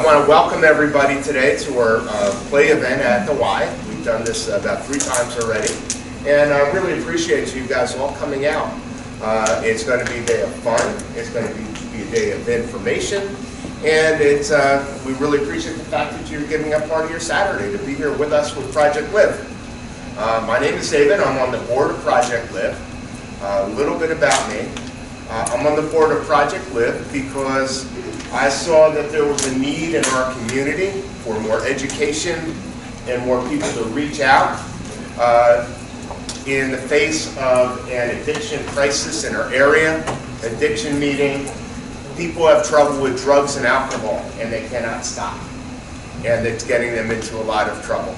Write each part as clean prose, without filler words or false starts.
want to welcome everybody today to our play event at the Y. We've done this about 3 times already, and I really appreciate you guys all coming out. It's going to be a day of fun. It's going to be a day of information, and it's we really appreciate the fact that you're giving up part of your Saturday to be here with us with Project Live. My name is David. I'm on the board of Project Live. A little bit about me. I'm on the board of Project Live because I saw that there was a need in our community for more education and more people to reach out in the face of an addiction crisis in our area. Addiction meaning people have trouble with drugs and alcohol and they cannot stop, and it's getting them into a lot of trouble.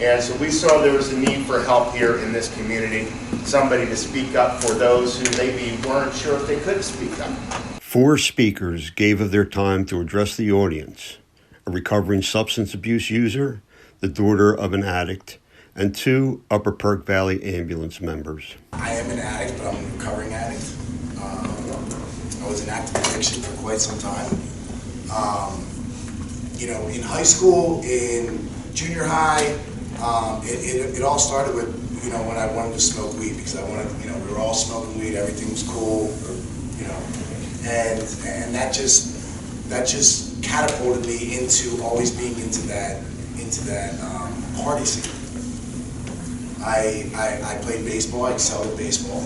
And so we saw there was a need for help here in this community, somebody to speak up for those who maybe weren't sure if they could speak up. 4 speakers gave of their time to address the audience: a recovering substance abuse user, the daughter of an addict, and 2 Upper Perk Valley ambulance members. I am an addict, but I'm a recovering addict. I was in active addiction for quite some time. In high school, in junior high, it all started with, when I wanted to smoke weed, because I wanted, we were all smoking weed, everything was cool, and that just catapulted me into always being into that party scene. I played baseball. I excelled at baseball.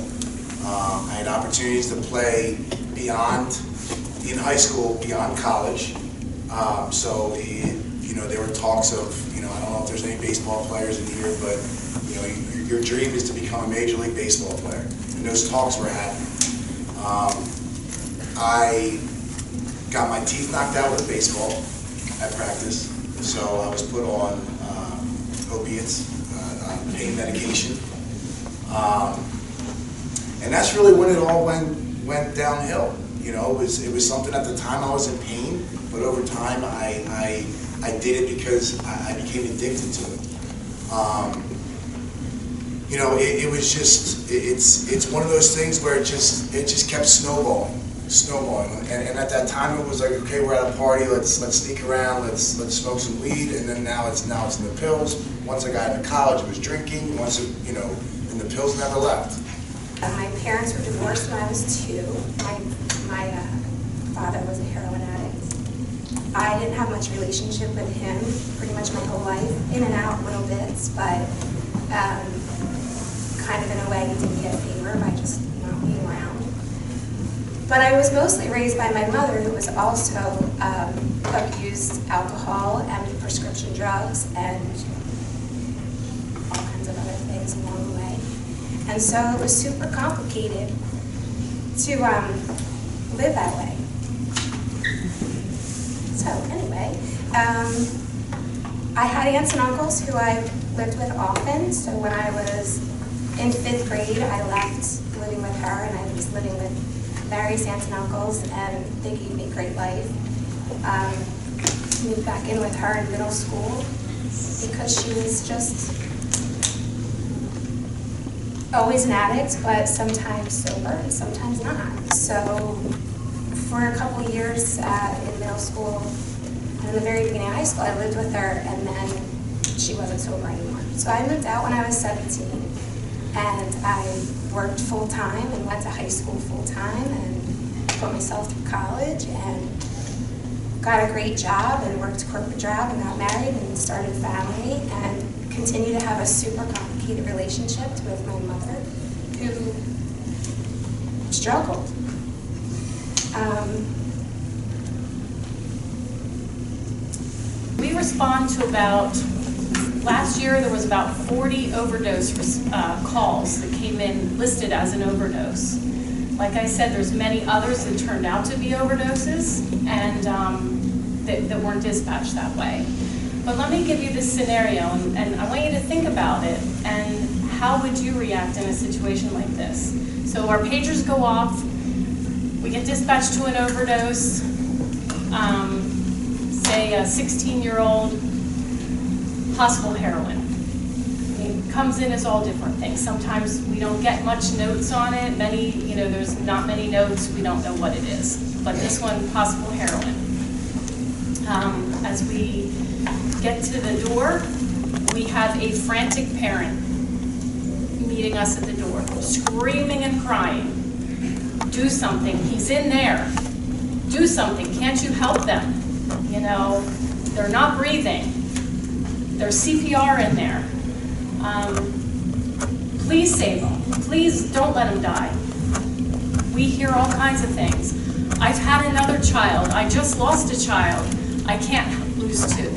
I had opportunities to play in high school, beyond college. So there were talks of, I don't know if there's any baseball players in here, but your dream is to become a Major League Baseball player, and those talks were happening. I got my teeth knocked out with baseball at practice, so I was put on opiates, pain medication, and that's really when it all went downhill. It was something at the time I was in pain, but over time I did it because I became addicted to it. It was just, it's one of those things where it just kept snowballing. And at that time it was like, okay, we're at a party, let's sneak around, let's smoke some weed, and then now it's in the pills. Once I got into college, it was drinking. And the pills never left. My parents were divorced when I was 2. My father was a heroin addict. I didn't have much relationship with him pretty much my whole life, in and out little bits, but kind of in a way he did me a favor by just not being around. But I was mostly raised by my mother, who was also abused alcohol and prescription drugs and all kinds of other things along the way. And so it was super complicated to live that way. So anyway, I had aunts and uncles who I lived with often. So when I was in 5th grade, I left living with her, and I was living with various aunts and uncles, and they gave me a great life. Moved back in with her in middle school because she was just always an addict, but sometimes sober and sometimes not. So for a couple of years in middle school and in the very beginning of high school, I lived with her, and then she wasn't sober anymore. So I moved out when I was 17, and I worked full-time and went to high school full-time and put myself through college and got a great job and worked a corporate job and got married and started a family and continued to have a super complicated relationship with my mother, who struggled. We respond to last year there was about 40 overdose calls that came in listed as an overdose. Like I said, there's many others that turned out to be overdoses and that weren't dispatched that way. But let me give you this scenario, and I want you to think about it, and how would you react in a situation like this? So our pagers go off, we get dispatched to an overdose, say a 16-year-old, possible heroin. It comes in as all different things. Sometimes we don't get much notes on it. There's not many notes. We don't know what it is. But this one, possible heroin. As we get to the door, we have a frantic parent meeting us at the door, screaming and crying. Do something, he's in there. Do something, can't you help them? You know, they're not breathing. There's CPR in there. Please save them. Please don't let them die. We hear all kinds of things. I've had another child. I just lost a child. I can't lose two.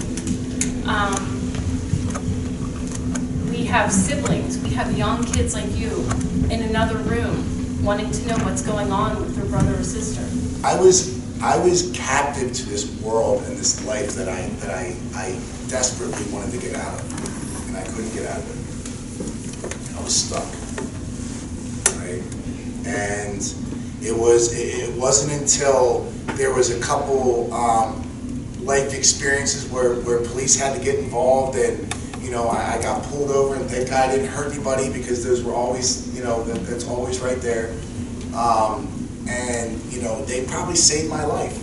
We have siblings. We have young kids like you in another room wanting to know what's going on with their brother or sister. I was captive to this world and this life that I desperately wanted to get out of, and I couldn't get out of it. I was stuck, right? And it wasn't until there was a couple life experiences where police had to get involved, and I got pulled over, and thank God I didn't hurt anybody, because those were always, that's always right there. And they probably saved my life.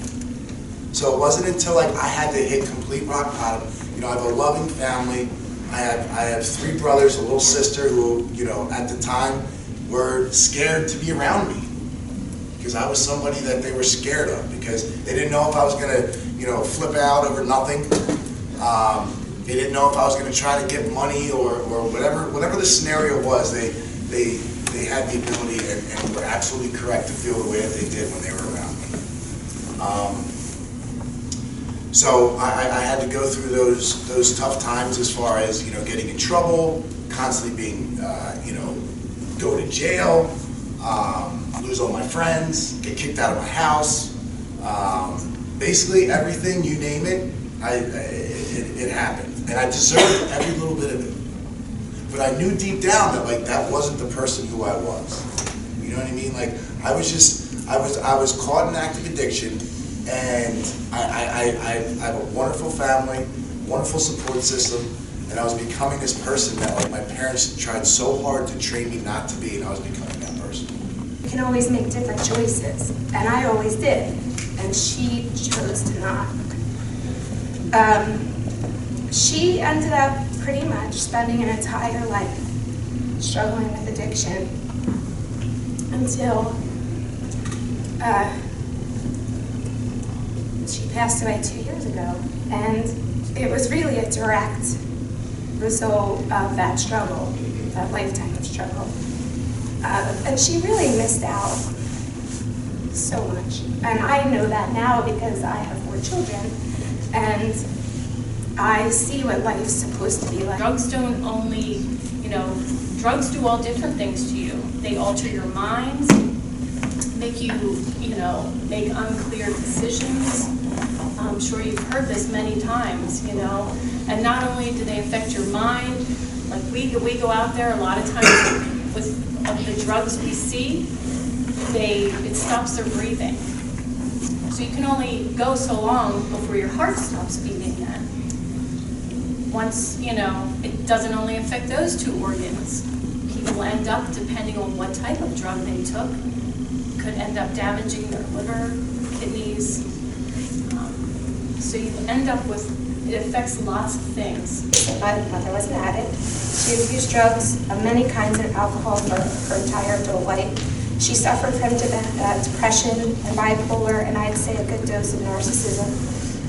So it wasn't until I had to hit complete rock bottom. I have a loving family. I have 3 brothers, a little sister who, at the time were scared to be around me, because I was somebody that they were scared of, because they didn't know if I was going to, flip out over nothing. They didn't know if I was going to try to get money or whatever the scenario was. They had the ability and were absolutely correct to feel the way that they did when they were around me. So I had to go through those tough times, as far as getting in trouble, constantly being go to jail, lose all my friends, get kicked out of my house. Basically everything, you name it, it happened, and I deserved every little bit of it. But I knew deep down that that wasn't the person who I was. You know what I mean? I was caught in active addiction, and I have a wonderful family, wonderful support system, and I was becoming this person that my parents tried so hard to train me not to be, and I was becoming that person. You can always make different choices, and I always did, and she chose to not. She ended up pretty much spending an entire life struggling with addiction until she passed away 2 years ago. And it was really a direct result of that struggle, that lifetime of struggle. And she really missed out so much. And I know that now because I have 4 children, and I see what life's supposed to be like. Drugs don't only, drugs do all different things to you. They alter your mind, make you, make unclear decisions. I'm sure you've heard this many times, and not only do they affect your mind, we go out there a lot of times with the drugs we see, it stops their breathing. So you can only go so long before your heart stops beating then. Once, it doesn't only affect those 2 organs. People end up, depending on what type of drug they took, could end up damaging their liver, kidneys. So you end up with, it affects lots of things. My mother was an addict. She abused drugs of many kinds and alcohol for her entire adult life. She suffered from depression and bipolar, and I'd say a good dose of narcissism.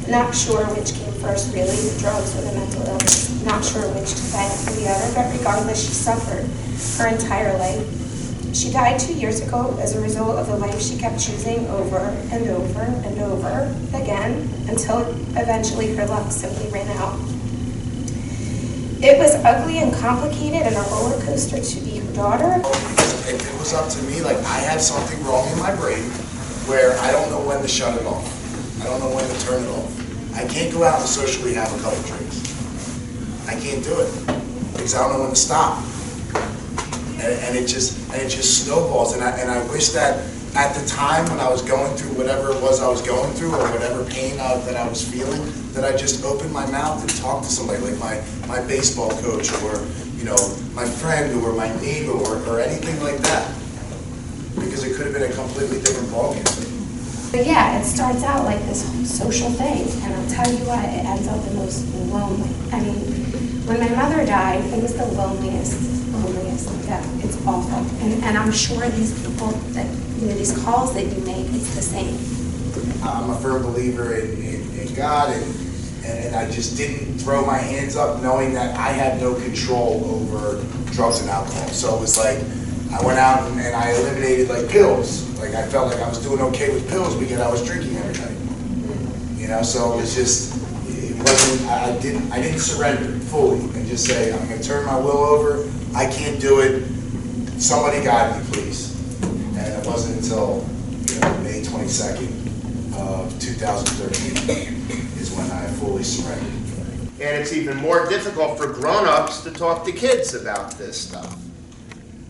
Not sure which came first, really, the drugs or the mental illness. Not sure which to thank for the other, but regardless, she suffered her entire life. She died 2 years ago as a result of the life she kept choosing over and over and over again, until eventually her luck simply ran out. It was ugly and complicated and a roller coaster to be her daughter. It was up to me, I have something wrong in my brain where I don't know when to shut it off. I don't know when to turn it off. I can't go out and socially have a couple drinks. I can't do it because I don't know when to stop. And it just snowballs. And I wish that at the time when I was going through whatever it was I was going through, or whatever pain that I was feeling, that I just opened my mouth and talked to somebody, like my baseball coach, or my friend, or my neighbor, or anything like that. Because it could have been a completely different ballgame. But yeah, it starts out like this social thing, and I'll tell you what, it ends up the most lonely. I mean, when my mother died, it was the loneliest. Yeah, it's awful. And I'm sure these people that, these calls that you make, it's the same. I'm a firm believer in God, and I just didn't throw my hands up knowing that I had no control over drugs and alcohol. So it was like, I went out and I eliminated like pills. Like I felt like I was doing okay with pills because I was drinking every night. So it was just, it wasn't, I didn't surrender fully and just say, I'm gonna turn my will over, I can't do it, somebody guide me please. And it wasn't until May 22nd of 2013 is when I fully surrendered. And it's even more difficult for grown-ups to talk to kids about this stuff,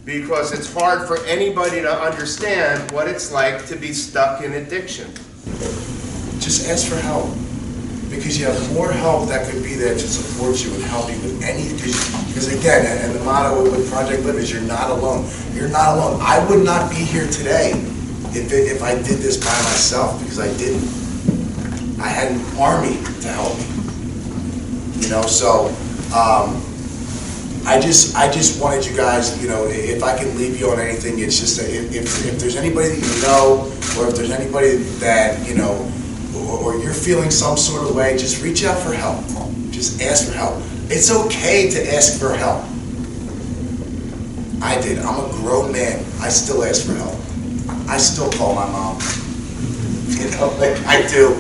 because it's hard for anybody to understand what it's like to be stuck in addiction. Just ask for help, because you have more help that could be there to support you and help you with anything. Because again, and the motto with Project Live is you're not alone. You're not alone. I would not be here today if I did this by myself, because I didn't. I had an army to help me. So I just wanted you guys, if I can leave you on anything, it's just that if there's anybody that you know, or if there's anybody that, or you're feeling some sort of way, just reach out for help. Just ask for help. It's okay to ask for help. I did. I'm a grown man. I still ask for help. I still call my mom. Like I do.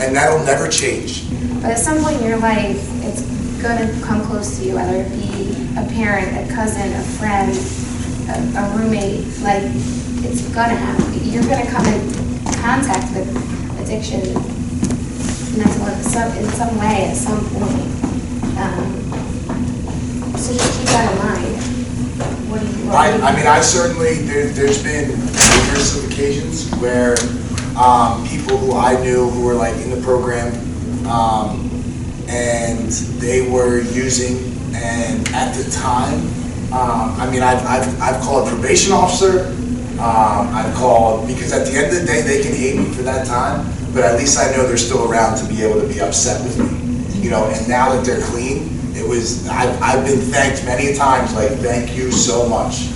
And that'll never change. But at some point in your life, it's going to come close to you, whether it be a parent, a cousin, a friend, a roommate. Like, it's going to happen. You're going to come in contact with addiction in some way at some point. So just keep that in mind. What do you I certainly, there's been numerous occasions where people who I knew who were like in the program, and they were using, and at the time, I've called a probation officer, I've called, because at the end of the day they can hate me for that time, but at least I know they're still around to be able to be upset with me, and now that they're clean, I've been thanked many times, like, thank you so much.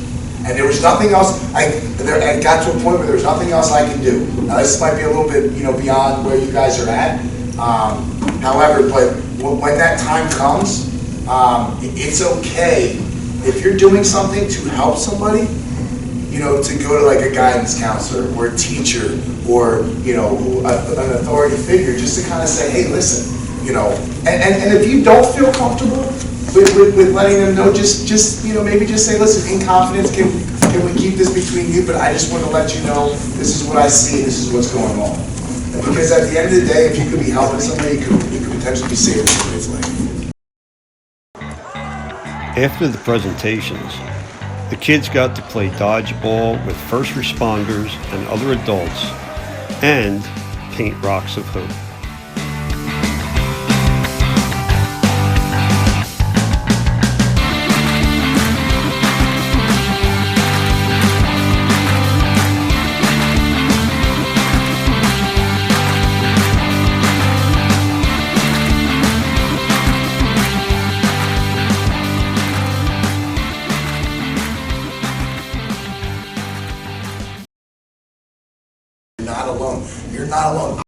And there was nothing else, I got to a point where there was nothing else I can do. Now this might be a little bit, beyond where you guys are at. However, but when that time comes, it's okay if you're doing something to help somebody, to go to like a guidance counselor or a teacher or, an authority figure, just to kind of say, hey, listen, and if you don't feel comfortable with letting them know, just maybe just say, listen, in confidence, can we keep this between you, but I just want to let you know this is what I see, this is what's going on. Because at the end of the day, if you could be helping somebody, you could potentially be saving somebody's life. After the presentations, the kids got to play dodgeball with first responders and other adults and paint rocks of hope. You're not alone.